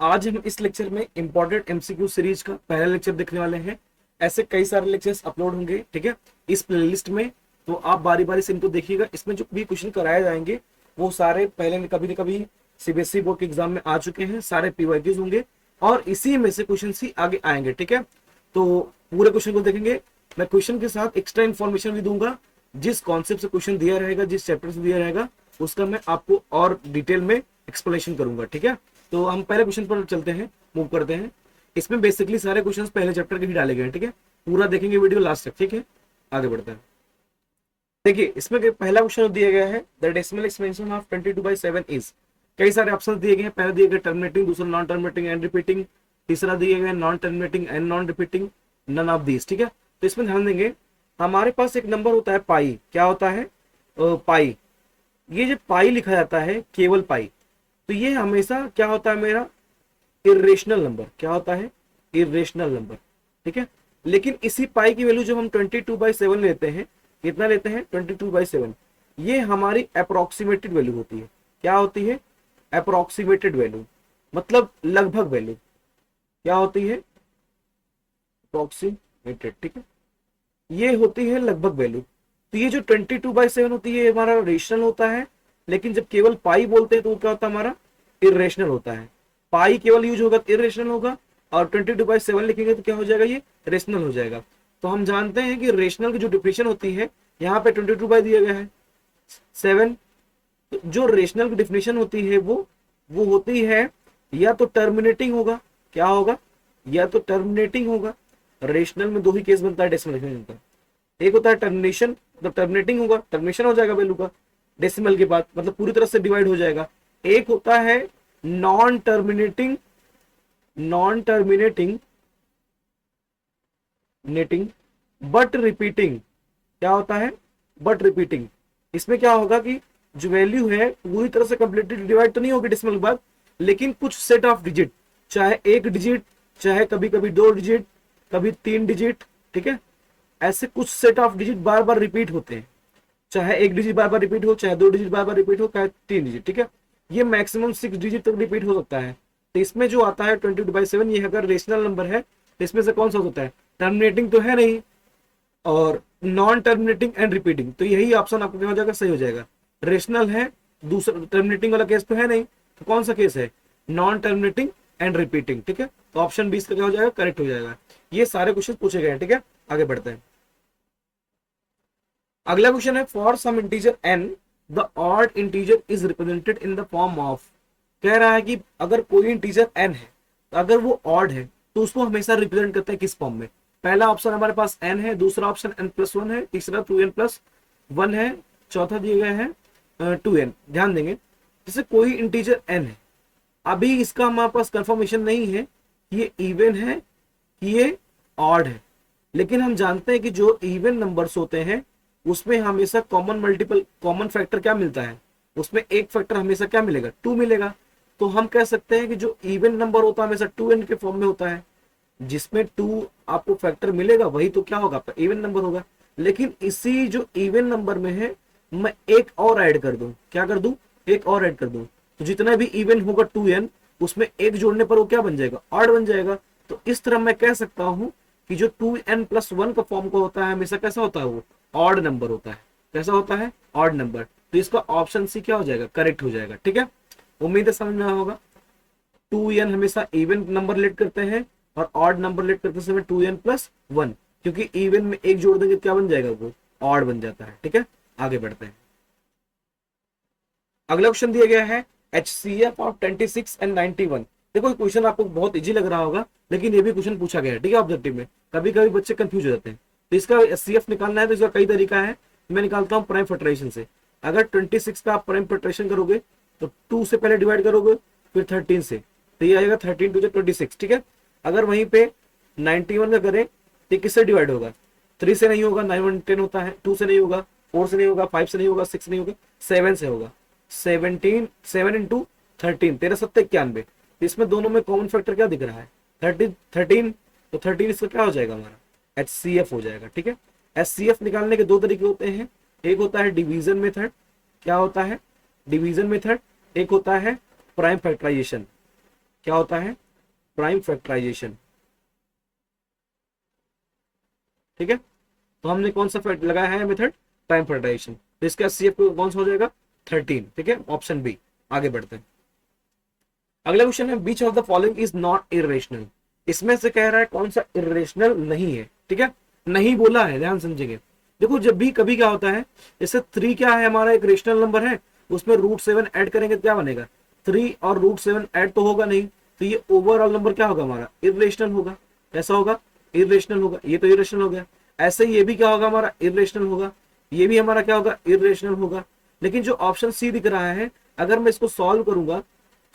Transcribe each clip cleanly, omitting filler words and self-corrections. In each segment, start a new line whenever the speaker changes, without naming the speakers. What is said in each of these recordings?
आज हम इस लेक्चर में इंपॉर्टेंट एमसीक्यू सीरीज का पहला लेक्चर देखने वाले हैं। ऐसे कई सारे लेक्चर्स अपलोड होंगे, ठीक है, इस प्लेलिस्ट में। तो आप बारी बारी से इनको देखिएगा। इसमें जो भी क्वेश्चन कराए जाएंगे वो सारे पहले न कभी सीबीएसई बोर्ड के एग्जाम में आ चुके हैं, सारे पीवाईक्यूज होंगे और इसी में से क्वेश्चन ही आगे आएंगे, ठीक है। तो पूरे क्वेश्चन को देखेंगे। मैं क्वेश्चन के साथ एक्स्ट्रा इन्फॉर्मेशन भी दूंगा। जिस कॉन्सेप्ट से क्वेश्चन दिया रहेगा, जिस चैप्टर से दिया रहेगा, उसका मैं आपको और डिटेल में एक्सप्लेनेशन करूंगा, ठीक है। तो हम पहले क्वेश्चन पर चलते हैं, मूव करते हैं। इसमें बेसिकली सारे क्वेश्चंस पहले चैप्टर के ही डाले गए हैं, ठीक है। पूरा देखेंगे वीडियो लास्ट तक, ठीक है। आगे बढ़ते हैं। देखिए इसमें पहला क्वेश्चन दिया गया है, the decimal expansion of 22/7 is. कई सारे ऑप्शन दिए गए हैं। पहले दिए गए टर्मिनेटिंग, दूसरा नॉन टर्मिनेटिंग एंड रिपीटिंग, तीसरा दिए गए non terminating and non repeating, none of these, ठीक है। तो इसमें ध्यान देंगे, हमारे पास एक नंबर होता है पाई। क्या होता है? पाई। ये जो पाई लिखा जाता है, केवल पाई, तो ये हमेशा क्या होता है? मेरा इरेशनल नंबर। क्या होता है? इरेशनल नंबर, ठीक है। लेकिन इसी पाई की वैल्यू जब हम 22/7 लेते हैं, कितना लेते हैं? 22/7। ये हमारी अप्रोक्सीमेटेड वैल्यू होती है। क्या होती है? अप्रोक्सीमेटेड वैल्यू, मतलब लगभग वैल्यू। क्या होती है? अप्रोक्सीमेटेड, ठीक है। ये होती है लगभग वैल्यू। तो ये जो 22/7 होती है, हमारा रेशनल होता है। लेकिन जब केवल पाई बोलते हैं तो क्या होता है? हमारा इरेशनल होता है। पाई केवल यूज होगा तो इरेशनल होगा, और 22/7 लिखेंगे तो क्या हो जाएगा? ये रेशनल हो जाएगा। तो हम जानते हैं कि रेशनल की जो डिफिनेशन होती है, यहाँ पे 22 बाई दिया गया है 7। तो जो रेशनल की डिफिनेशन होती है वो होती है या तो टर्मिनेटिंग होगा। क्या होगा? या तो टर्मिनेटिंग होगा। रेशनल में दो ही केस बनता है, डेसिमल में बनता है। एक होता है टर्मिनेशन, मतलब टर्मिनेटिंग होगा, टर्मिनेशन हो जाएगा वैल्यू का डेसिमल के बाद, मतलब पूरी तरह से डिवाइड हो जाएगा। एक होता है non terminating, netting but repeating. क्या होता है? But repeating. इसमें क्या होगा कि जो वैल्यू है पूरी तरह से कंप्लीटली डिवाइड तो नहीं होगी डेसिमल के बाद, लेकिन कुछ सेट ऑफ डिजिट, चाहे एक डिजिट, चाहे कभी कभी 2 डिजिट, कभी 3 डिजिट, ठीक है। ऐसे कुछ set of digit bar bar repeat होते हैं। चाहे एक डिजिट बार बार रिपीट हो, चाहे 2 डिजिट बार बार रिपीट हो, चाहे 3 डिजिट, ठीक है। ये मैक्सिमम 6 डिजिट तक रिपीट हो सकता है। तो इसमें जो आता है 22/7, ये अगर रेशनल नंबर है तो इसमें से कौन सा होता है? टर्मिनेटिंग तो है नहीं, और नॉन टर्मिनेटिंग एंड रिपीटिंग, तो यही ऑप्शन आपको क्या हो जाएगा? सही हो जाएगा। रेशनल है, दूसरा टर्मिनेटिंग वाला केस तो है नहीं, तो कौन सा केस है? नॉन टर्मिनेटिंग एंड रिपीटिंग, ठीक है। तो ऑप्शन 20 का क्या हो जाएगा? करेक्ट हो जाएगा। ये सारे क्वेश्चन पूछे गए हैं, ठीक है। आगे बढ़ते हैं। अगला क्वेश्चन है, for some integer n the odd integer is represented in the form of. कह रहा है कि अगर कोई इंटीजर n है, तो अगर वो ऑड है तो उसको हमेशा रिप्रेजेंट करते हैं किस फॉर्म में? पहला ऑप्शन हमारे पास n है, दूसरा ऑप्शन n+1 है, तीसरा 2n+1 है, चौथा दिए गए हैं 2n। ध्यान देंगे, जैसे कोई इंटीजर n है, अभी इसका हमारे पास कंफर्मेशन नहीं है कि ये इवन है कि ये ऑड है। लेकिन हम जानते हैं कि जो इवन नंबर्स होते हैं उसमें हमेशा कॉमन फैक्टर क्या मिलता है? उसमें एक फैक्टर हमेशा क्या मिलेगा? 2 मिलेगा। तो हम कह सकते हैं कि जो इवन नंबर होता है हमेशा 2n के फॉर्म में होता है। जिसमें 2 आपको फैक्टर मिलेगा वही तो क्या होगा? आपका इवन नंबर होगा। लेकिन इसी जो इवन नंबर में है, मैं एक और ऐड कर दूं। क्या कर दूं? एक और ऐड कर दूं, तो जितना भी इवन होगा 2n, उसमें एक जोड़ने पर वो क्या बन जाएगा? ऑड बन जाएगा। तो इस तरह मैं कह सकता हूं कि जो 2n+1 का फॉर्म का होता है, हमेशा कैसा होता है? वो ऑड नंबर होता है। कैसा होता है? Odd number. तो इसका ऑप्शन सी क्या हो जाएगा? करेक्ट हो जाएगा, ठीक है। उम्मीद है समझ में आया होगा। 2n हमेशा इवन नंबर लेट करते हैं और ऑड नंबर लेट करते समय 2n+1, क्योंकि इवन में एक जोड़ देंगे क्या बन जाएगा? वो ऑड बन जाता है, ठीक है। आगे बढ़ते हैं। अगला क्वेश्चन दिया गया है, HCF ऑफ 26 एंड 91। देखो क्वेश्चन आपको बहुत इजी लग रहा होगा, लेकिन ये भी क्वेश्चन पूछा गया है, ठीक है, ऑब्जेक्टिव में। कभी कभी बच्चे कंफ्यूज हो जाते हैं। तो इसका HCF निकालना है तो इसका कई तरीका है। मैं निकालता हूँ प्राइम फैक्टराइजेशन से। अगर 26 का आप प्राइम फैक्टराइजेशन करोगे तो 2 से पहले डिवाइड करोगे, फिर 13 से, तो ये आएगा 13 2 26, ठीक है। अगर वहीं पे 91 का करें तो किससे डिवाइड होगा? 3 से नहीं होगा, 9 1 10 होता है। 2 से नहीं होगा, 4 से नहीं होगा, 5 से नहीं होगा, 6 से नहीं होगा, 7 से होगा। 17 7 इंटू 13, 13 7 91। इसमें दोनों में कॉमन फैक्टर क्या दिख रहा है? 13। तो 13 इसका क्या हो जाएगा? हमारा HCF हो जाएगा, ठीक है। HCF निकालने के दो तरीके होते हैं। एक होता है डिवीजन मेथड। क्या होता है? Division method. एक होता है प्राइम फैक्टराइजेशन। क्या होता है, प्राइम फैक्टराइजेशन। ठीक है, तो हमने कौन सा लगाया है मेथड, प्राइम फैक्टराइजेशन। तो इसका सीएफ कौन सा हो जाएगा, 13। ठीक है, ऑप्शन बी। आगे बढ़ते हैं। अगला क्वेश्चन है, which of the following is not irrational. इसमें से कह रहा है कौन सा इरेशनल नहीं है। ठीक है, नहीं बोला है, ध्यान समझेंगे। देखो जब भी कभी क्या होता है, जैसे 3 क्या है हमारा, एक रेशनल नंबर है, उसमें √7 ऐड करेंगे तो क्या बनेगा, 3 और √7 ऐड तो होगा नहीं, तो ये ओवरऑल नंबर क्या होगा हमारा, इरेशनल होगा। कैसा होगा, इरेशनल होगा। ये तो इरेशनल हो गया। ऐसे ही ये भी क्या होगा हमारा, इरेशनल होगा। ये भी हमारा क्या होगा, इरेशनल होगा। लेकिन जो ऑप्शन सी दिख रहा है, अगर मैं इसको सॉल्व करूंगा,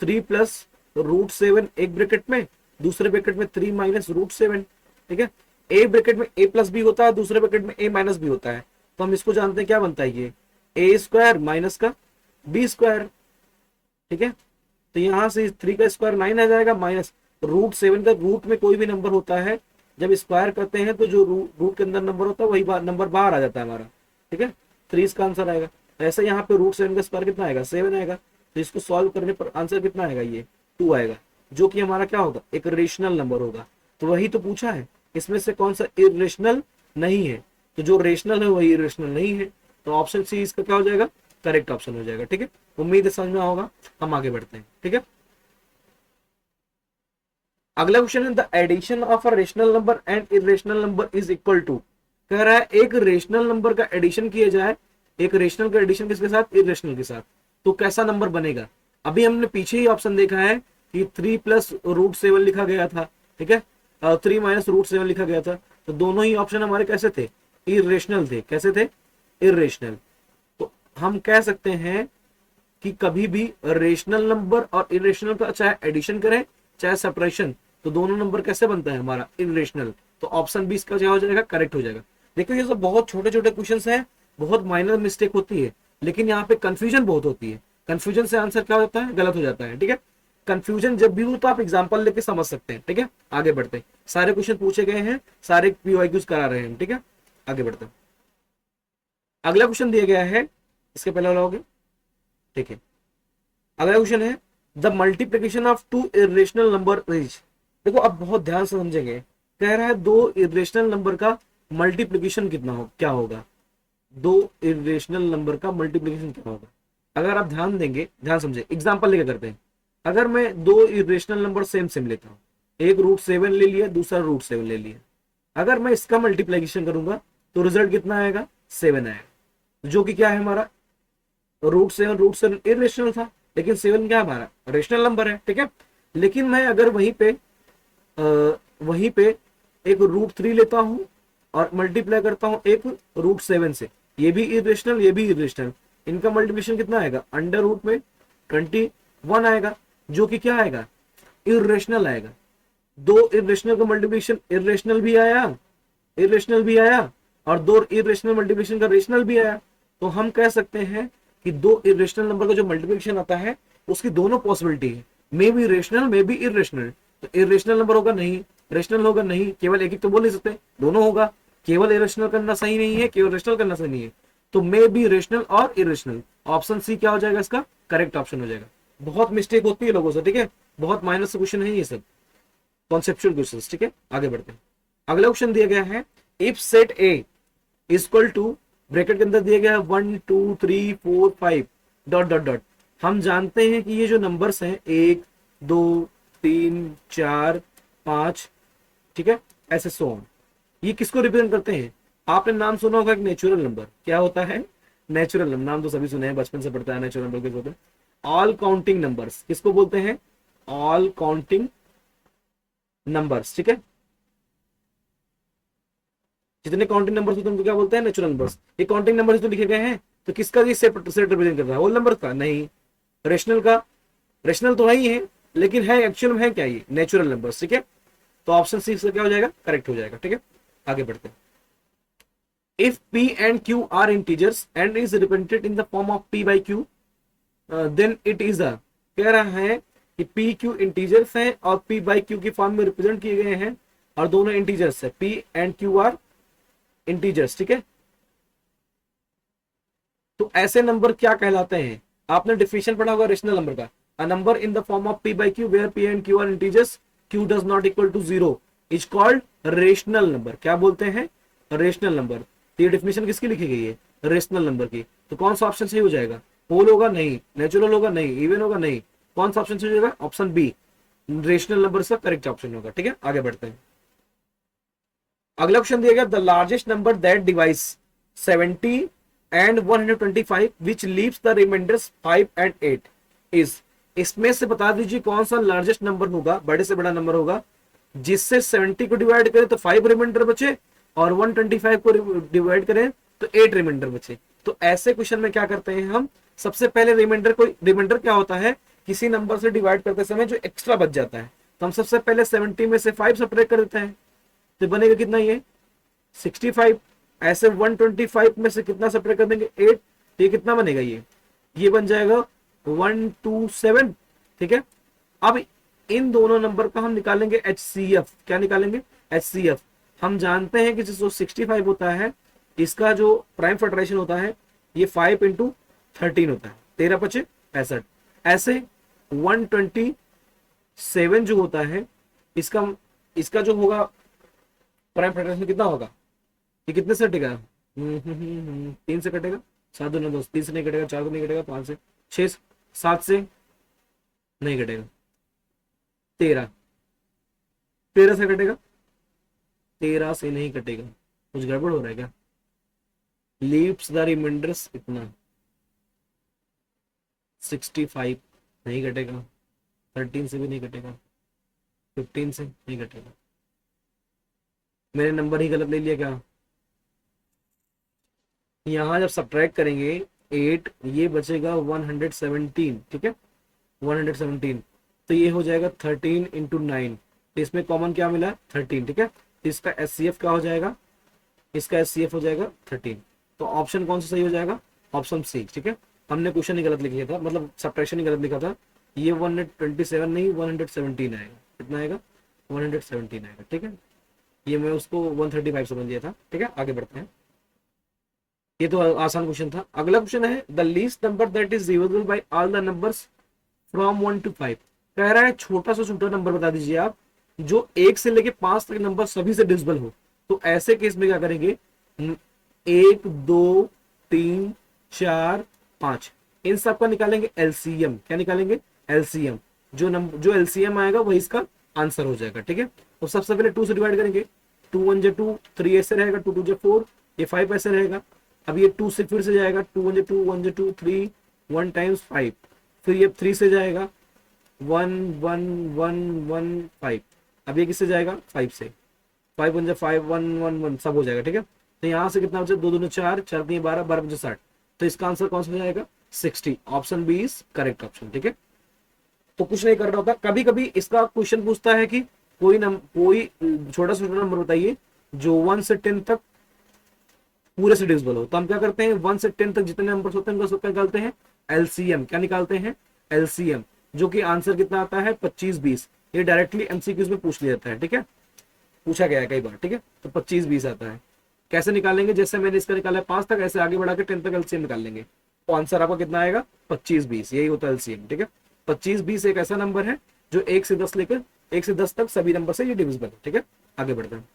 3 प्लस √7 एक ब्रैकेट में, दूसरे ब्रैकेट में 3 माइनस √7। ठीक है, एक ब्रैकेट में a प्लस बी होता है, दूसरे ब्रैकेट में a माइनस बी होता है। तो हम इसको जानते हैं क्या बनता है, ये a स्क्वायर माइनस का b स्क्वायर। ठीक है, तो यहां से 3 का स्क्वायर 9 आ जाएगा, माइनस √7 का, रूट में कोई भी नंबर होता है जब स्क्वायर करते हैं तो जो रूट के अंदर नंबर होता है वही नंबर बाहर आ जाता है हमारा। ठीक है, 3 इसका आंसर आएगा। ऐसे यहाँ पे √7 का स्क्वायर कितना आएगा, 7 आएगा। तो इसको सॉल्व करने पर आंसर कितना आएगा, ये 2 आएगा, जो कि हमारा क्या होगा, एक रेशनल नंबर होगा। तो वही तो पूछा है, इसमें से कौन सा इरेशनल नहीं है। तो जो रेशनल है वही इरेशनल नहीं है। तो ऑप्शन सी इसका क्या हो जाएगा, करेक्ट ऑप्शन हो जाएगा। ठीक है, उम्मीद है समझ में होगा। हम आगे बढ़ते हैं। ठीक है, अगला क्वेश्चन है, the addition of a rational number and irrational number is equal to. कह रहा है एक रेशनल नंबर का एडिशन किया जाए, एक रेशनल का एडिशन किसके साथ, इरेशनल के साथ, तो कैसा नंबर बनेगा। अभी हमने पीछे ही ऑप्शन देखा है कि 3 प्लस √7 लिखा गया था। ठीक है, 3 माइनस √7 लिखा गया था। तो दोनों ही ऑप्शन हमारे कैसे थे, इरेशनल थे। कैसे थे, इरेशनल। तो हम कह सकते हैं कि कभी भी रेशनल नंबर और इरेशनल का चाहे एडिशन करें चाहे सब्ट्रैक्शन, तो दोनों नंबर कैसे बनता है हमारा, इरेशनल। तो ऑप्शन बी इसका क्या हो जाएगा, करेक्ट हो जाएगा। देखो ये सब बहुत छोटे छोटे क्वेश्चंस हैं, बहुत माइनर मिस्टेक होती है, लेकिन यहाँ पे कंफ्यूजन बहुत होती है। कंफ्यूजन से आंसर क्या होता है, गलत हो जाता है। ठीक है, कंफ्यूजन जब भी हो तो आप एग्जांपल लेके समझ सकते हैं। ठीक है, आगे बढ़ते हैं। सारे क्वेश्चन पूछे गए हैं, सारे पीवाईक्यूज करा रहे हैं। ठीक है, आगे बढ़ते हैं। अगला क्वेश्चन दिया गया है, इसके पहले वाला हो गया। ठीक है, अगला क्वेश्चन है, the multiplication of 2 irrational number is. देखो अब बहुत ध्यान से समझेंगे। कह रहा है 2 इरेशनल नंबर का मल्टीप्लीकेशन कितना हो, क्या होगा, 2 इरेशनल नंबर का मल्टीप्लीकेशन क्या होगा। अगर आप ध्यान देंगे, ध्यान समझे, एग्जांपल लेके करते हैं। अगर मैं 2 इरेशनल नंबर सेम सेम लेता हूं, एक √7 ले लिया, दूसरा √7 ले लिया, अगर मैं इसका मल्टीप्लीकेशन करूंगा तो रिजल्ट कितना आएगा, 7 आएगा, जो कि क्या है हमारा, √7 इरेशनल था, लेकिन 7 क्या हमारा रेशनल नंबर है। ठीक है, लेकिन मैं अगर वहीं पे एक √3 लेता हूं और मल्टीप्लाई करता हूं एक √7 से, ये भी इरेशनल, ये भी इरेशनल, इनका मल्टीप्लिकेशन कितना आएगा, अंडर रूट में 21 आएगा, जो कि क्या आएगा, इरेशनल आएगा। 2 इरेशनल का मल्टीप्लिकेशन इरेशनल भी आया, इरेशनल भी आया, और 2 इरेशनल मल्टीप्लिकेशन का रेशनल भी आया। तो हम कह सकते हैं कि 2 इरेशनल नंबर का जो मल्टीप्लिकेशन आता है उसकी दोनों पॉसिबिलिटी है, may be rational may be irrational. तो इरेशनल नंबर होगा नहीं, रेशनल होगा नहीं, केवल एक ही तो बोल नहीं सकते, दोनों होगा। केवल इरेशनल करना सही नहीं है, केवल रेशनल करना सही नहीं है, तो मे बी रेशनल और इरेशनल। ऑप्शन सी क्या हो जाएगा, इसका करेक्ट ऑप्शन हो जाएगा। बहुत मिस्टेक होती है लोगों से। ठीक है, बहुत माइनस क्वेश्चन है ये सब, कॉन्सेप्चुअल क्वेश्चन। ठीक है, आगे बढ़ते हैं। अगला क्वेश्चन दिया गया है, if set A equal to, bracket के अंदर दिया गया है 1 2 3 4 5 डॉट डॉट डॉट। हम जानते हैं कि ये जो नंबर्स हैं 1 2 3 4 5, ठीक है, ऐसे सो ऑन, ये किसको रिप्रेजेंट करते हैं। आपने नाम सुना होगा एक नेचुरल नंबर, क्या होता है, नेचुरल नंबर, नाम तो सभी सुने हैं, बचपन से पढ़ता है नेचुरल नंबर किसको बोलते हैं, ऑल काउंटिंग नंबर्स। किसको बोलते हैं, ऑल काउंटिंग नंबर्स। ठीक है, जितने काउंटिंग नंबर्स होते हैं उनको क्या बोलते हैं, नेचुरल नंबर्स। ये काउंटिंग नंबर्स तो लिखे गए हैं, तो किसका ये सेट रिप्रेजेंट कर रहा है, होल नंबर का नहीं, रेशनल का। रेशनल तो है ही है, लेकिन है एक्चुअल में है क्या, ये नेचुरल नंबर्स। ठीक है, तो ऑप्शन सी से क्या हो जाएगा, करेक्ट हो जाएगा। ठीक है, आगे बढ़ते हैं। If p and q are integers and is represented in the form of p by q, then it is a, कह रहा है कि p q इंटीजर्स हैं और p by q की फॉर्म में रिप्रेजेंट किए गए हैं, और दोनों इंटीजर्स है, p and q are integers. ठीक है, तो ऐसे नंबर क्या कहलाते हैं, आपने डिफिनेशन पढ़ा होगा रेशनल नंबर का, A number in the form of p by q where p and q are integers, q does not equal to 0 is called rational number. क्या बोलते हैं? Rational number. तो ये डेफिनेशन किसकी लिखी गई है? रेशनल नंबर की। तो कौन सा ऑप्शन सही हो जाएगा? होल होगा? नहीं। नेचुरल होगा? नहीं। इवन होगा? नहीं। कौन सा ऑप्शन सही हो जाएगा? ऑप्शन बी, रेशनल नंबर का करेक्ट ऑप्शन होगा। ठीक है, आगे बढ़ते हैं। अगला क्वेश्चन दिया गया, the largest number that divides 70 and 125 which leaves the remainders 5 and 8 is. इसमें से बता दीजिए कौन सा लार्जेस्ट नंबर होगा, बड़े से बड़ा नंबर होगा, जिससे 70 को डिवाइड करें तो 5 रिमाइंडर बचे और 125 को डिवाइड करें तो 8 रिमाइंडर बचे। तो ऐसे क्वेश्चन में क्या करते हैं हम, सबसे पहले रिमाइंडर क्या होता है, किसी नंबर से डिवाइड करते समय जो एक्स्ट्रा बच जाता है, तो हम सबसे पहले 70 में से 5 सब्ट्रैक्ट कर देते हैं, तो बनेगा कितना? ये 65। ऐसे 125 में से कितना सब्ट्रैक्ट कर देंगे? 8। तो ये कितना बनेगा? ये बन जाएगा 127। ठीक है, अब इन दोनों नंबर का हम निकालेंगे HCF। क्या निकालेंगे? HCF। हम जानते हैं कि जो 65 होता है, इसका जो प्राइम फैक्टराइजेशन होता है, ये 5 इंटू 13 होता है, 13 पचे 65। ऐसे 127 जो होता है, इसका जो होगा प्राइम फैक्टराइजेशन कितना होगा? ये कितने से कटेगा? 3 से कटेगा। 7 2 9 10, 3 से नहीं कटेगा, 4 से नहीं कटेगा, 5 से, 6 7 से नहीं कटेगा, 13 से कटेगा, 13 से नहीं कटेगा। कुछ गड़बड़ हो रहा है क्या? लीव्स द रिमाइंडर्स इतना 65 नहीं कटेगा, 13 से भी नहीं कटेगा, 15 से नहीं कटेगा। मैंने नंबर ही गलत ले लिया क्या? यहां जब सब्ट्रैक्ट करेंगे 8, ये बचेगा 117। ठीक है, 117। तो ये हो जाएगा 13 इंटू 9। तो इसमें कॉमन क्या मिला? 13। ठीक है, तो इसका HCF क्या हो जाएगा? इसका HCF हो जाएगा 13। तो ऑप्शन कौन सा सही हो जाएगा? Option C. ठीक है, हमने क्वेश्चन ही गलत लिख लिया था, मतलब सब्ट्रैक्शन ही गलत लिखा था। ये 127 नहीं 117 आएगा। कितना आएगा? 117 आएगा। ठीक है, ये मैं उसको 135 समझ लिया था। ठीक है, आगे बढ़ते हैं। ये तो आसान क्वेश्चन था। अगला क्वेश्चन है, the least number that is divisible by all the numbers from 1 to 5। कह रहा है छोटा से छोटा नंबर बता दीजिए आप, जो 1 से लेके 5 तक नंबर सभी से डिविजिबल हो। तो ऐसे केस में क्या करेंगे? 1 2 3 4 5, इन सब का निकालेंगे LCM। क्या निकालेंगे? LCM। जो LCM आएगा वही इसका आंसर हो जाएगा। ठीक है, तो सबसे पहले 2 से डिवाइड करेंगे, 2 1 जा 2, 3 ऐसे रहेगा, 2 2 जा 4, ये 5 ऐसे रहेगा। अब ये 2 से फिर से जाएगा, 2 1 जा 2, 1 जा 2, 3, 1 टाइम्स 5, फिर ये 3 से जाएगा, 1 1 1 1 5। अब ये किससे जाएगा? 5 से, 5 1 जा 5, 1 1 1 सब हो जाएगा। ठीक है, तो यहाँ से कितना बचा? 2 2 4, 4 3 12, 12 5 60। तो इसका आंसर कौन सा हो जाएगा? 60। Option B is correct option. ठीक है, तो कुछ नहीं करना होता। कभी कभी इसका क्वेश्चन पूछता है कि कोई छोटा से छोटा नंबर बताइए जो 1 से 10 तक पूरे से डिविजिबल हो। तो हम क्या करते हैं? 1 से 10 तक जितने नंबर होते हैं उनका सबका निकालते हैं LCM। क्या निकालते हैं? LCM, जो कि आंसर कितना आता है? 25 20। ये डायरेक्टली MCQs में पूछ लिया जाता है। ठीक है, पूछा गया है कई बार। ठीक है, तो 25 20 आता है। कैसे निकालेंगे? जैसे मैंने इसका निकाला है 5 तक, ऐसे आगे बढ़ा के 10 तक LCM निकाल लेंगे, तो आंसर आपका कितना आएगा? 25 20। यही होता है LCM। ठीक है, 25 20 एक ऐसा नंबर है जो 1 से 10 लेकर 1 से 10 तक सभी नंबर से ये डिविजिबल है। ठीक है, आगे बढ़ते हैं।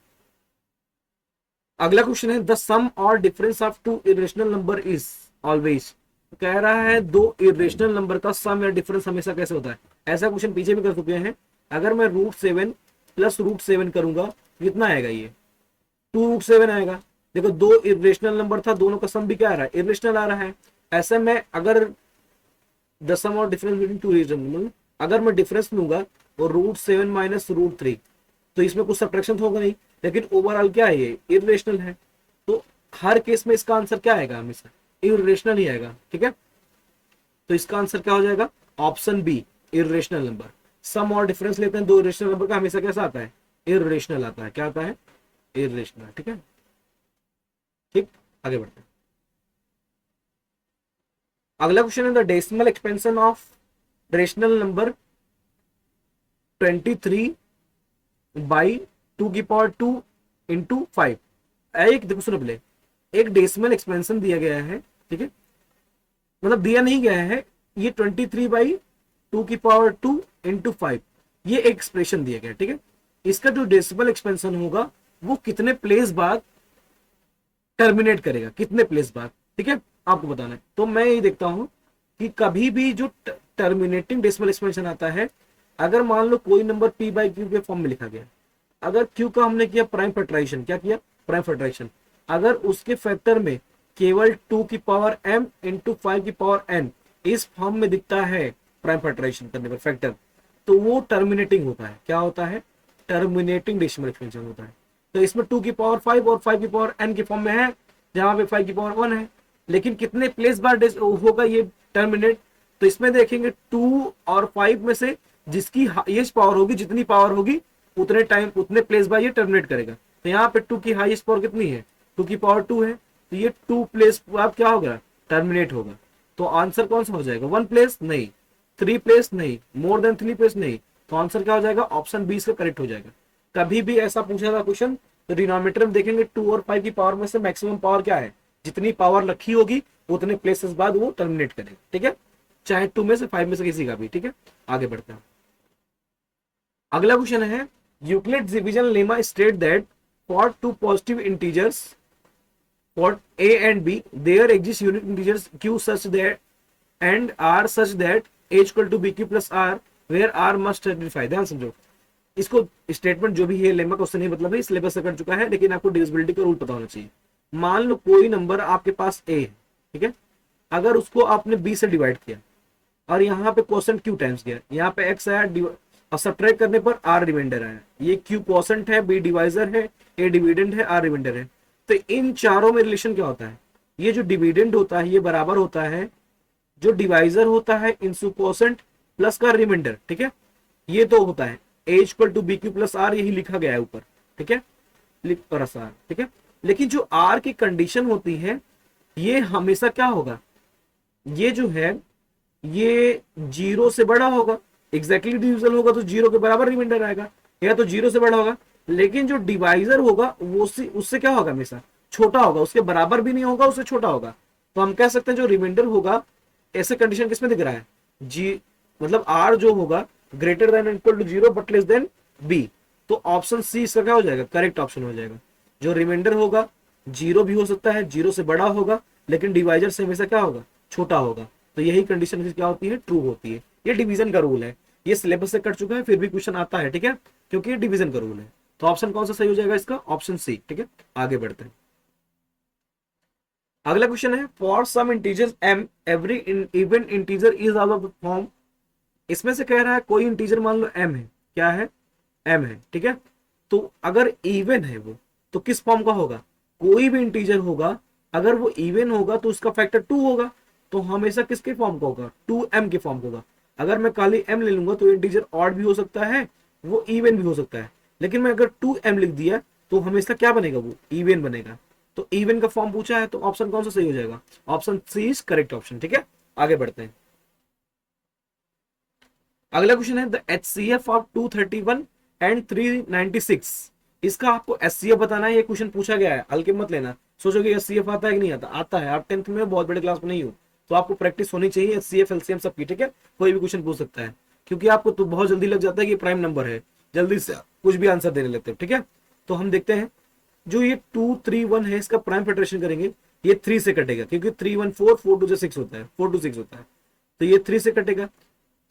अगला क्वेश्चन है, द सम और difference of two irrational number is always. कह रहा है दो इरेशनल नंबर का सम या डिफरेंस हमेशा कैसे होता है। ऐसा क्वेश्चन पीछे भी कर चुके हैं। अगर मैं √7 प्लस √7 करूंगा, कितना आएगा? ये 2√7 आएगा। देखो, दो इरेशनल नंबर था, दोनों का सम भी क्या आ रहा है? इरेशनल आ रहा है। ऐसे में अगर द सम और डिफरेंस बिटवीन टू इरेशनल, अगर मैं डिफरेंस लूंगा और √7 माइनस √3, तो इसमें कुछ सब्ट्रैक्शन होगा नहीं, लेकिन ओवरऑल क्या है? ये इरेशनल है। तो हर केस में इसका आंसर क्या आएगा? हमेशा इरेशनल ही आएगा। ठीक है, तो इसका आंसर क्या हो जाएगा? Option B, irrational number. Sum और डिफरेंस लेते हैं दो इरेशनल नंबर का, हमेशा कैसा आता है? इरेशनल आता है। क्या आता है? इरेशनल। ठीक है, ठीक, आगे बढ़ते हैं। अगला क्वेश्चन है, the decimal expansion of rational number 23 by 2 into 5। एक देखो, सुनो पहले, एक डेसिमल एक्सपेंशन दिया गया है। ठीक है, मतलब दिया नहीं गया है, ये 23 बाई टू की पावर 2 इंटू 5, ये एक्सप्रेशन दिया गया, ठीक है। इसका जो डेसिमल एक्सपेंशन होगा वो कितने प्लेस बाद टर्मिनेट करेगा, कितने प्लेस बाद, ठीक है, आपको बताना है। तो मैं ये देखता हूं कि कभी भी जो टर्मिनेटिंग डेसिमल एक्सपेंशन आता है, अगर मान लो कोई नंबर p बाई क्यू के फॉर्म में लिखा गया, अगर q का हमने किया प्राइम फैक्टराइजेशन, क्या किया, प्राइम फैक्टराइजेशन, अगर उसके फैक्टर में केवल 2 की पावर m इंटू 5 की पावर n इस फॉर्म में दिखता है प्राइम फैक्टराइजेशन करने पर फैक्टर, तो वो टर्मिनेटिंग होता है। क्या होता है, टर्मिनेटिंग डेसिमल एक्सपेंशन होता है। तो इसमें 2 की पावर 5 और 5 की पावर n के फॉर्म में है, जहां पे 5 की पावर 1 है, लेकिन कितने प्लेस बार होगा ये टर्मिनेट, तो इसमें देखेंगे 2 और 5 में से जिसकी हाईएस्ट पावर होगी, जितनी पावर होगी उतने टाइम उतने प्लेस बाय ये टर्मिनेट करेगा। तो यहाँ पे 2 की हाईएस्ट पावर कितनी है, 2 की पावर 2 है, तो ये 2 प्लेस बाद क्या होगा, टर्मिनेट होगा। तो आंसर कौन सा हो जाएगा, 1 प्लेस नहीं, 3 प्लेस नहीं, मोर देन 3 प्लेस नहीं, तो आंसर क्या हो जाएगा, ऑप्शन बी इसका करेक्ट हो जाएगा। कभी भी ऐसा पूछा था क्वेश्चन तो डिनोमिनेटर में देखेंगे 2 और 5 की पावर में से मैक्सिमम पावर क्या है, जितनी पावर रखी होगी उतने प्लेसेस बाद वो टर्मिनेट करेगा, ठीक है, चाहे 2 में से 5 में से किसी का भी, ठीक है। आगे बढ़ते हैं, अगला क्वेश्चन है, Euclid's division lemma state that for two positive integers for a and b there exist unit integers q such that and r such that a equal to bq plus r where r must satisfy। ध्यान समझो, इसको statement जो भी है lemma का उससे नहीं मतलब है, सिलेबस से कर चुका है, लेकिन आपको डिविजिबिलिटी का रूल पता होना चाहिए। मान लो कोई नंबर आपके पास a है, ठीक है, अगर उसको आपने b से डिवाइड किया और यहाँ पे क्वोशंट q टाइम्स किया, यहाँ पे x आया और सब्ट्रैक्ट करने पर r रिमाइंडर आया, ये q क्वोशंट है, b डिवाइजर है, a डिविडेंड है, r रिमाइंडर है। तो इन चारों में रिलेशन क्या होता है, ये जो डिविडेंड होता है ये बराबर होता है जो डिवाइजर होता है इनटू क्वोशंट प्लस का रिमाइंडर, ठीक है, ये तो होता है a equal to B Q plus R, यही लिखा गया है ऊपर, ठीक है, प्लस आर, ठीक है। लेकिन जो r की कंडीशन होती है ये हमेशा क्या होगा, ये जो है ये 0 से बड़ा होगा, एग्जैक्टली डिविजन होगा तो 0 के बराबर रिमाइंडर आएगा, या तो 0 से बड़ा होगा। लेकिन जो डिवाइजर होगा वो उससे क्या होगा, हमेशा छोटा होगा, उसके बराबर भी नहीं होगा, उससे छोटा होगा। तो हम कह सकते हैं जो रिमाइंडर होगा, ऐसे कंडीशन किसमें दिख रहा है, जी मतलब r जो होगा greater than equal to 0 but less than b, तो ऑप्शन सी इसका क्या हो जाएगा, करेक्ट ऑप्शन हो जाएगा। जो रिमाइंडर होगा 0 भी हो सकता है, 0 से बड़ा होगा, लेकिन डिवाइजर से हमेशा क्या होगा, छोटा होगा, तो यही कंडीशन क्या होती है, ट्रू होती है। ये डिवीजन का रूल है, ये सिलेबस से कट चुका है, फिर भी क्वेश्चन आता है, ठीक है, क्योंकि ये डिवीजन का रूल है। तो ऑप्शन कौन सा सही हो जाएगा इसका, ऑप्शन सी, ठीक है। आगे बढ़ते हैं, अगला क्वेश्चन है, for some integer m every even integer is of the form. इसमें से कह रहा है कोई इंटीजर मान लो m है, क्या है, m है, ठीक है, तो अगर इवन है वो तो किस फॉर्म का होगा, कोई भी इंटीजर होगा अगर वो इवन होगा तो उसका फैक्टर 2 होगा, तो हमेशा किसके फॉर्म का होगा, 2m के फॉर्म का होगा। अगर मैं खाली m ले लूंगा तो इंटीजर ऑड भी हो सकता है, वो इवन भी हो सकता है, लेकिन मैं अगर 2m लिख दिया तो हमेशा क्या बनेगा, वो इवन बनेगा। तो इवन का फॉर्म पूछा है तो ऑप्शन कौन सा सही हो जाएगा, option C is correct option, ठीक है। आगे बढ़ते हैं, अगला क्वेश्चन है, द HCF ऑफ 231 एंड 396। इसका आपको HCF बताना है, ये क्वेश्चन पूछा गया है, हल्के मत लेना, सोचोगे HCF आता है कि नहीं आता, आता है, आप 10th में बहुत बड़े क्लास में नहीं हो तो आपको प्रैक्टिस होनी चाहिए HCF LCM सबकी, ठीक है, कोई भी क्वेश्चन पूछ सकता है, क्योंकि आपको तो बहुत जल्दी लग जाता है कि प्राइम नंबर है, जल्दी से कुछ भी आंसर देने लगते हैं, ठीक है। तो हम देखते हैं, जो ये 231 है इसका प्राइम फैक्टराइजेशन करेंगे, ये 3 से कटेगा, क्योंकि 3 1 4 4 2 6 होता है, 4 2 6 होता है, तो ये 3 से कटेगा,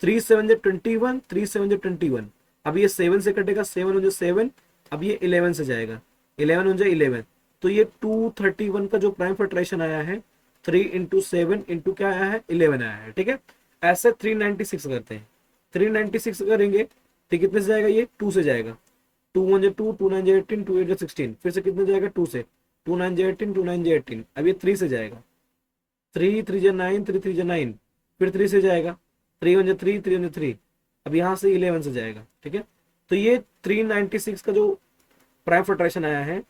3 7 21, 3 7 21, अब ये 7 से कटेगा, 7 हो 7, अब ये 11 से जाएगा, 11 हो जाए 11, तो ये 231 का जो प्राइम फैक्टराइजेशन आया है 3 इंटू 7 इंटू क्या आया है, 11 आया है, ठीक है। ऐसे 396 करते हैं, 396 करेंगे तो कितने से जाएगा, ये 2 से जाएगा, 2 1 2, 2 9 18, 2 8 16, फिर से कितने जाएगा, 2 से, 2 9 18, 2 9 18, अब ये 3 से जाएगा, 3 3 9, 3 3 9, फिर 3 से जाएगा, 3 1 3, 3 1 3, अब यहाँ से 11 से जाएगा, ठीक है। तो ये 396 का जो प्राइम फैक्टराइजेशन आया है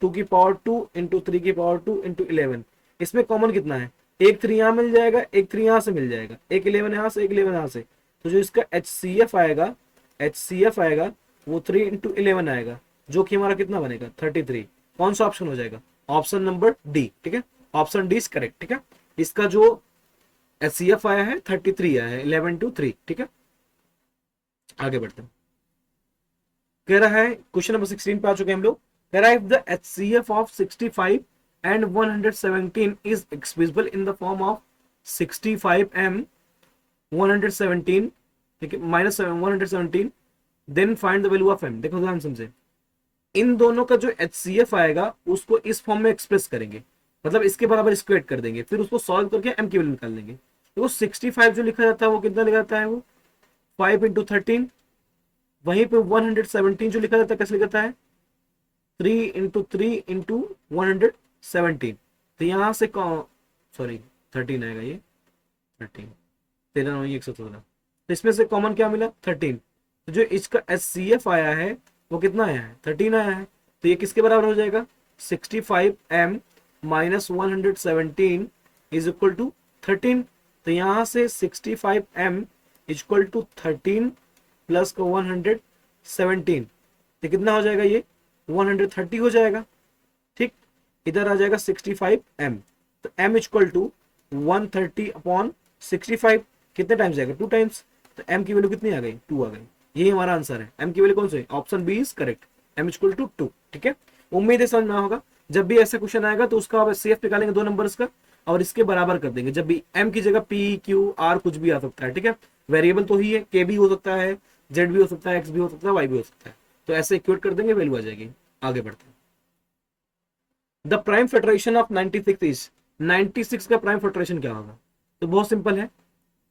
2 की पावर 2 इंटू 3 की पावर 2 इंटू 11, इसमें कॉमन कितना है, एक 3 यहाँ मिल जाएगा, एक 3 यहाँ से मिल जाएगा, एक 11 यहाँ से, एक 11 यहाँ से, तो जो इसका HCF आएगा, HCF आएगा वो 3 इंटू 11 आएगा, जो कि हमारा कितना बनेगा, 33। कौन सा ऑप्शन हो जाएगा, ऑप्शन नंबर डी, ठीक है, ऑप्शन डी इज करेक्ट, ठीक है। इसका जो HCF आया है 33 आया है, 11 to 3, ठीक है। आगे बढ़ते हैं। कह रहा है क्वेश्चन नंबर 16 पे आ चुके हैं हम लोग। कह रहा है if the HCF of 65 and 117 is expressible in the form of 65m 117, ठीक है, minus 117, then find the value of m। देखो ध्यान समझे, इन दोनों का जो HCF आएगा उसको इस फॉर्म में एक्सप्रेस करेंगे, मतलब इसके बराबर स्क्वेट कर देंगे, फिर उसको सॉल्व करके m की वैल्यू निकाल लेंगे। देखो 65 जो लिखा जाता है वो कितना लिखा जाता है, वो 5 इंटू 13। वहीं पे 117 जो लिखा जाता है कैसे लिखा जाता है, 3 इंटू 3 इंटू 117। तो यहां से सॉरी 13 आएगा, ये 13, 13 1 114। तो इसमें से कॉमन क्या मिला, 13। तो जो इसका HCF आया है वो कितना आया है, 13 आया है। तो ये किसके बराबर हो जाएगा, 65m minus 117 is equal to 13। तो यहां से 65m is equal to 13 plus का 117, तो कितना हो जाएगा, ये 130 हो जाएगा। ठीक, इधर आ जाएगा 65m, तो m इक्वल टू 130 अपॉन 65, कितने टाइम्स जाएगा, 2 टाइम्स। तो m की वैल्यू कितनी आ गई, 2 आ गई। यही हमारा आंसर है, m की वैल्यू कौन सी है, option B is correct, m equal to 2। ठीक है, उम्मीद है समझ में होगा। जब भी ऐसा क्वेश्चन आएगा तो उसका आप CF निकालेंगे 2 नंबर्स का और इसके बराबर कर देंगे। जब भी m की जगह p q r कुछ भी आ सकता है, ठीक है, वेरिएबल तो ही है, k भी हो सकता है, z भी हो सकता है, x भी हो सकता है, y भी हो सकता है। तो ऐसे इक्वेट कर देंगे, वैल्यू आ जाएगी। आगे बढ़ते हैं। The prime factorization of 96 is, 96 का प्राइम फैक्टराइजेशन क्या होगा, तो बहुत सिंपल है,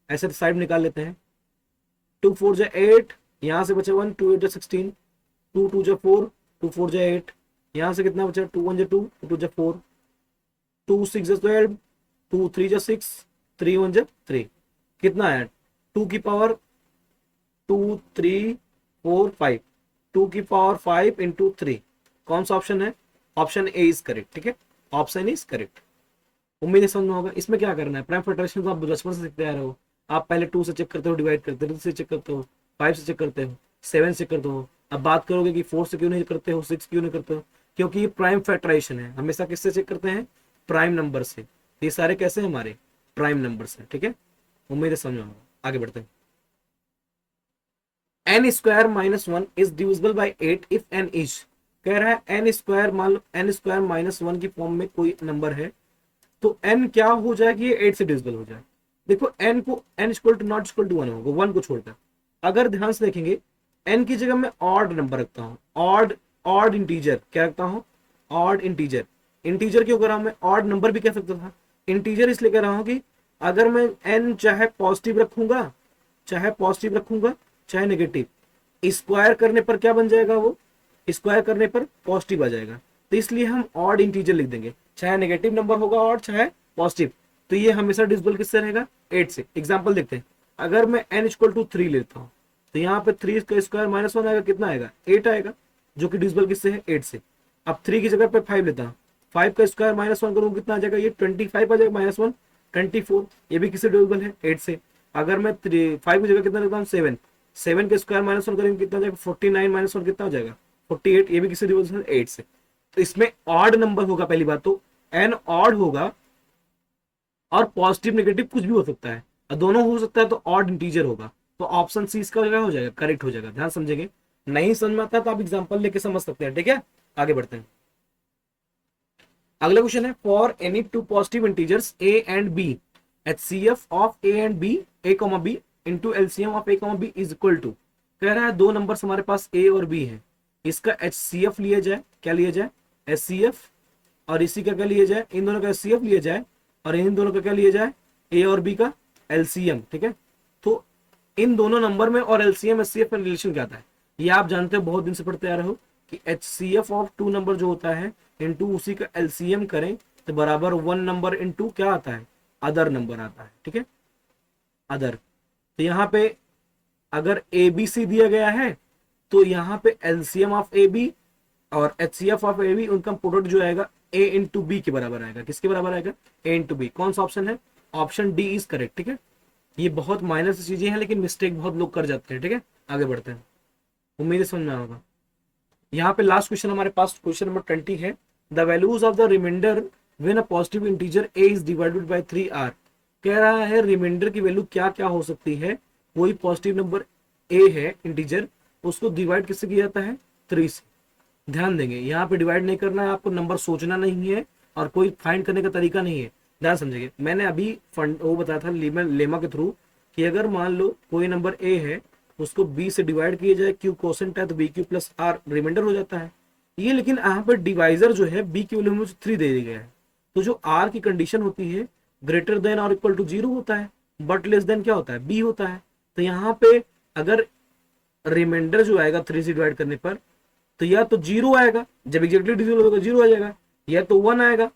ऐसे साइड निकाल लेते हैं। 2 4 जा 8, यहां से बचा 1, 2 8 जा 16, 2 2 जा 4, 2 4 जा 8, यहां से कितना बचा, 2 1 जा 2, 2 2 जा 4, 2 6 जा 12, 2 3 जा 6, 3 1 जा 3, कितना आया, 2 की पावर 2 3 4 5, 2 की पावर 5 इंटू 3। कौन सा ऑप्शन है, ऑप्शन ए इज करेक्ट। ठीक है, ऑप्शन इज करेक्ट। उम्मीद है समझ में होगा। इसमें क्या करना है, प्राइम फैक्टराइजेशन तो आप बचपन से सीखते आ रहे हो। आप पहले 2 से चेक करते हो, डिवाइड करते हो, 3 से चेक करते हो, 5 से चेक करते हो, 7 से करते हो। अब बात करोगे कि 4 से क्यों नहीं करते हो, 6 क्यों नहीं करते हो, क्योंकि ये प्राइम फैक्टराइजेशन है, हमेशा किससे चेक करते हैं, प्राइम नंबर से। ये सारे कैसे हैं, हमारे प्राइम नंबर से। ठीक है, उम्मीद है समझ में होगा। आगे बढ़ते हैं। N square minus 1 is divisible by 8 if N is, कह रहा है एन स्क्वायर, मान लो एन स्क्वायर माइनस 1 की फॉर्म में कोई नंबर है, तो n क्या हो जाए कि ये 8 से डिविजिबल हो जाए। देखो n को n equal to not equal to 1 होगा, 1 को छोड़कर। अगर ध्यान से देखेंगे, n की जगह मैं ऑड नंबर रखता हूँ, ऑड इंटीजर क्या रखता हूँ, ऑड इंटीजर। इंटीजर क्यों कर रहा हूं मैं, ऑड नंबर भी कह सकता था, इंटीजर इसलिए कह रहा हूं कि अगर मैं n चाहे पॉजिटिव रखूंगा, चाहे नेगेटिव, स्क्वायर करने पर क्या बन जाएगा, वो स्क्वायर करने पर पॉजिटिव आ जाएगा। तो इसलिए हम ऑड इंटीजर लिख देंगे, चाहे नेगेटिव नंबर होगा और चाहे पॉजिटिव। तो ये हमेशा डिविजिबल किससे रहेगा, 8 से। एग्जांपल देखते हैं, अगर मैं n इक्वल टू 3 लेता हूँ, तो यहाँ पे 3 का स्क्वायर माइनस 1 आएगा, कितना आएगा, 8 आएगा, जो कि डिविजिबल किससे है, 8 से। अब 3 की जगह पे 5 लेता हूँ, 5 का स्क्वायर माइनस 1 करूँ, कितना आ जाएगा, ये 25 आ जाएगा, माइनस 1 24, ये भी किससे डिविजिबल है, 8 से। अगर मैं 5 की जगह कितना लेता हूँ, 7, 7 का स्क्वायर माइनस 1 करेंगे, कितना जाएगा, 49 माइनस 1 कितना हो जाएगा, 48, ये भी किससे डिविजिबल है, 8 से। तो इसमें ऑड नंबर होगा, पहली बात तो एन ऑड होगा, और पॉजिटिव नेगेटिव कुछ भी हो सकता है, और दोनों हो सकता है, तो ऑड इंटीजर होगा। तो ऑप्शन सी इसका क्या हो जाएगा, करेक्ट हो जाएगा। ध्यान समझेंगे, नहीं समझ में आता तो आप एग्जांपल लेके समझ सकते हैं। ठीक है, आगे बढ़ते हैं। अगला क्वेश्चन है, for any two positive integers a and b, HCF ऑफ a and b, a, b into LCM ऑफ a, b is equal to, कह रहा है दो नंबर्स हमारे पास a और b है, इसका HCF लिया जाए, क्या लिया जाए, HCF, और इसी का क्या लिया जाए, इन दोनों का HCF लिया जाए, और इन दोनों का क्या लिया जाए, a और b का LCM। ठीक है, तो इन दोनों नंबर में और LCM HCF का रिलेशन क्या आता है, ये आप जानते हो, बहुत दिन से पढ़ते आ रहे हो कि HCF ऑफ 2 नंबर जो होता है इनटू उसी का LCM करें तो बराबर 1 नंबर इनटू क्या आता है, अदर नंबर आता है। ठीक है, अदर। तो यहाँ पे अगर ABC दिया गया है तो यहाँ पे LCM ऑफ AB और HCF ऑफ AB, उनका प्रोडक्ट जो आएगा A इंटू B के बराबर आएगा। किसके बराबर आएगा, A इंटू B। कौन सा ऑप्शन है, ऑप्शन डी इज करेक्ट। ठीक है, ये बहुत माइनर सी चीजें हैं, लेकिन मिस्टेक बहुत लोग कर जाते हैं। ठीक है, आगे बढ़ते हैं, उम्मीद है समझ में होगा। यहाँ पे लास्ट क्वेश्चन हमारे पास क्वेश्चन नंबर 20 है, the values of the remainder when a positive integer a is divided by 3 are. कह रहा है रिमाइंडर की वैल्यू क्या क्या हो सकती है, कोई पॉजिटिव नंबर ए है इंटीजर, उसको डिवाइड किससे किया जाता है, 3 से। ध्यान देंगे यहाँ पे डिवाइड नहीं करना है आपको, नंबर सोचना नहीं है और कोई फाइंड करने का तरीका नहीं है, ध्यान समझिए। मैंने अभी फंड वो बताया था लेमा के थ्रू कि अगर मान लो कोई नंबर ए है, उसको बी से डिवाइड किया जाए, क्यू कोसेंट है तो B Q plus R remainder हो जाता है ये। लेकिन यहाँ पर डिवाइजर जो है बी की वैल्यू में 3 दे दिया गया है, तो जो आर की कंडीशन होती है ग्रेटर देन और इक्वल टू 0 होता है, बट लेस देन क्या होता है, बी होता है। तो यहाँ पे अगर रिमाइंडर जो आएगा 3 से डिवाइड करने पर, तो या तो 0 आएगा, जब एग्जैक्टली डिजिटल होगा 0 आ जाएगा, या तो 1 आएगा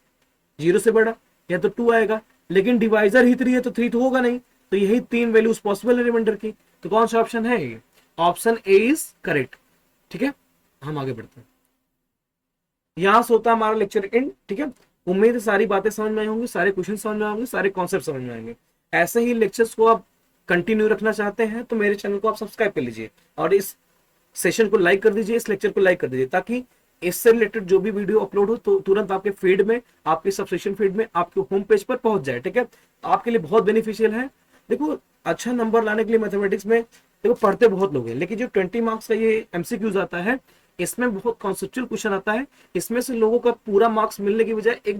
0 से बड़ा, या तो 2 आएगा। लेकिन डिवाइजर ही 3 है तो 3 तो होगा नहीं, तो यही 3 वैल्यूज पॉसिबल है रिमाइंडर की। तो कौन सा ऑप्शन है ये, ऑप्शन ए इज करेक्ट। ठीक है, हम आगे बढ़ते हैं। यहां से होता है हमारा लेक्चर एंड। ठीक है, उम्मीद है सारी बातें समझ में आई होंगी, सारे क्वेश्चन समझ में आएंगे, सारे कॉन्सेप्ट समझ में आएंगे। ऐसे ही लेक्चर्स को आप कंटिन्यू रखना चाहते हैं तो मेरे चैनल को आप सब्सक्राइब कर लीजिए और इस सेशन को लाइक कर दीजिए, इस लेक्चर को लाइक कर दीजिए, ताकि इससे रिलेटेड जो भी वीडियो अपलोड हो तो तुरंत आपके फीड में, आपके सब्सक्रिप्शन फीड में, आपके होम पेज पर पहुंच जाए। ठीक है, आपके लिए बहुत बेनिफिशियल है। देखो, अच्छा नंबर लाने के लिए मैथमेटिक्स में देखो पढ़ते बहुत लोग हैं, लेकिन जो 20 मार्क्स का ये एमसीक्यूज आता है, इसमें बहुत कॉन्सेप्चुअल क्वेश्चन आता है। इसमें से लोगों का पूरा मार्क्स मिलने की बजाय एक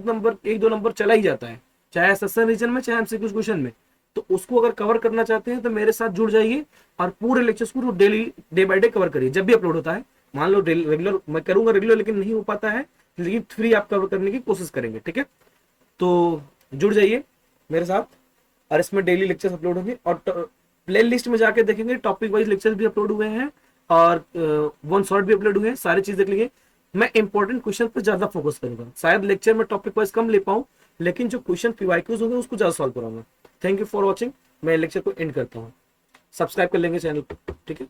दो नंबर चला ही जाता है, चाहे एसएसएन रीजन में, चाहे एमसीक्यूज क्वेश्चन में। तो उसको अगर कवर करना चाहते हैं तो मेरे साथ जुड़ जाइए और पूरे लेक्चर्स को daily day by day cover करिए जब भी अपलोड होता है। मान लो रेगुलर मैं करूंगा रेगुलर, लेकिन नहीं हो पाता है, लेकिन फ्री आप कवर करने की कोशिश करेंगे। ठीक है, तो जुड़ जाइए मेरे साथ और इसमें डेली लेक्चर्स अपलोड होंगे और प्ले लिस्ट में जाके देखेंगे, टॉपिक वाइज लेक्चर्स भी अपलोड हुए हैं और वन शॉर्ट भी अपलोड हुए हैं, सारी चीज देख लीजिए। मैं इंपॉर्टेंट क्वेश्चन पर ज्यादा फोकस करूंगा, शायद लेक्चर में टॉपिक वाइज कम ले पाऊं, लेकिन जो क्वेश्चन पीवाईक्यूज होंगे उसको ज्यादा सॉल्व कराऊंगा। Thank you for watching. मैं लेक्चर को एंड करता हूँ, सब्सक्राइब कर लेंगे चैनल को। ठीक है।